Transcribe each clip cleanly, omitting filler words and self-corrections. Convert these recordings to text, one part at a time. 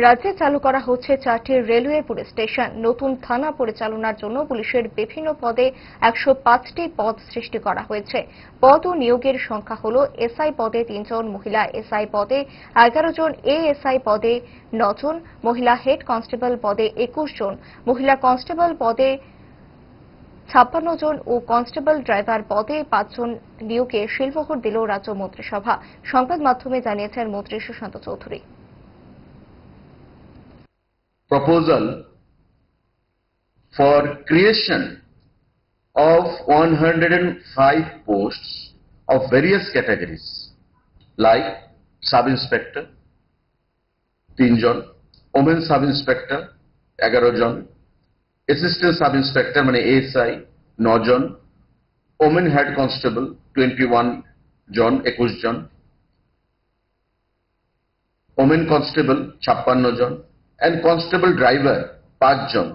রাজ্যে চালু করা হচ্ছে 4টি রেলওয়ে পুলিশ স্টেশন। নতুন থানা পরিচালনার জন্য পুলিশের বিভিন্ন পদে 105টি পদ সৃষ্টি করা হয়েছে। পদ ও নিয়োগের সংখ্যা হল এসআই পদে 3 জন, মহিলা এসআই পদে 11 জন, এএসআই পদে 9 জন, মহিলা হেড কনস্টেবল পদে 21 জন, মহিলা কনস্টেবল পদে 56 জন ও কনস্টেবল ড্রাইভার পদে 5 জন নিয়োগে শিলমোহর দিল রাজ্য মন্ত্রিসভা। সংবাদ মাধ্যমে জানিয়েছেন মন্ত্রী Sushant Chowdhury. Proposal for creation of 105 posts of various categories like sub-inspector 3 John, women sub-inspector 11 John, assistant sub-inspector মানে ASI 9 জন, women head constable 21 জন 21 জন, women constable 56 জন and constable driver 5 জন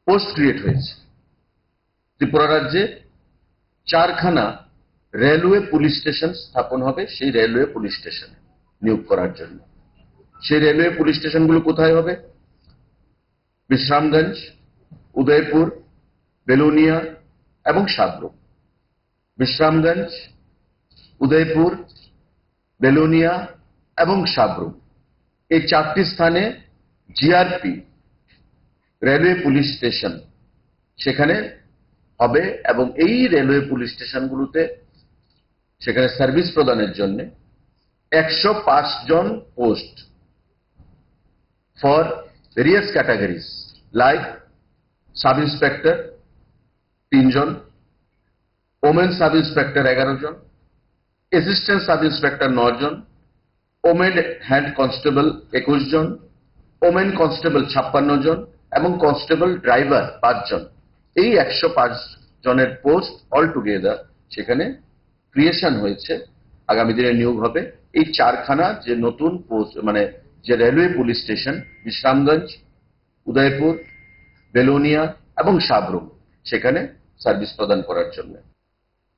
পোস্ট ক্রিয়েট হয়েছে। ত্রিপুরা রাজ্যে 4খানা রেলওয়ে পুলিশ স্টেশন স্থাপন হবে সেই রেলওয়ে পুলিশ স্টেশনে নিয়োগ করার জন্য। সেই রেলওয়ে পুলিশ স্টেশনগুলো কোথায় হবে? বিশ্রামগঞ্জ, উদয়পুর, বেলোনিয়া এবং সাবরুম। বিশ্রামগঞ্জ, উদয়পুর, বেলোনিয়া এবং সাবরুম এই 4টি স্থানে জিআরপি রেলওয়ে পুলিশ স্টেশন সেখানে হবে এবং এই রেলওয়ে পুলিশ স্টেশনগুলোতে সেখানে সার্ভিস প্রদানের জন্য 105 জন post for various categories like sub inspector 3 জন, ওমেন সাব ইন্সপেক্টর 11 জন, অ্যাসিস্ট্যান্ট সাব ইন্সপেক্টর 9 জন, ওমেন হ্যান্ড কনস্টেবল 21 জন, ওমেন কনস্টেবল 56 জন এবং কনস্টেবল ড্রাইভার 5 জন। এই 105 জনের পোস্ট অল টুগেদার সেখানে ক্রিয়েশন হয়েছে। আগামী দিনে নিয়োগ হবে। এই 4খানা যে নতুন পোস্ট মানে যে railway police station Bishramganj, Udaipur, Belonia এবং সাবরুম সেখানে সার্ভিস প্রদান করার জন্য।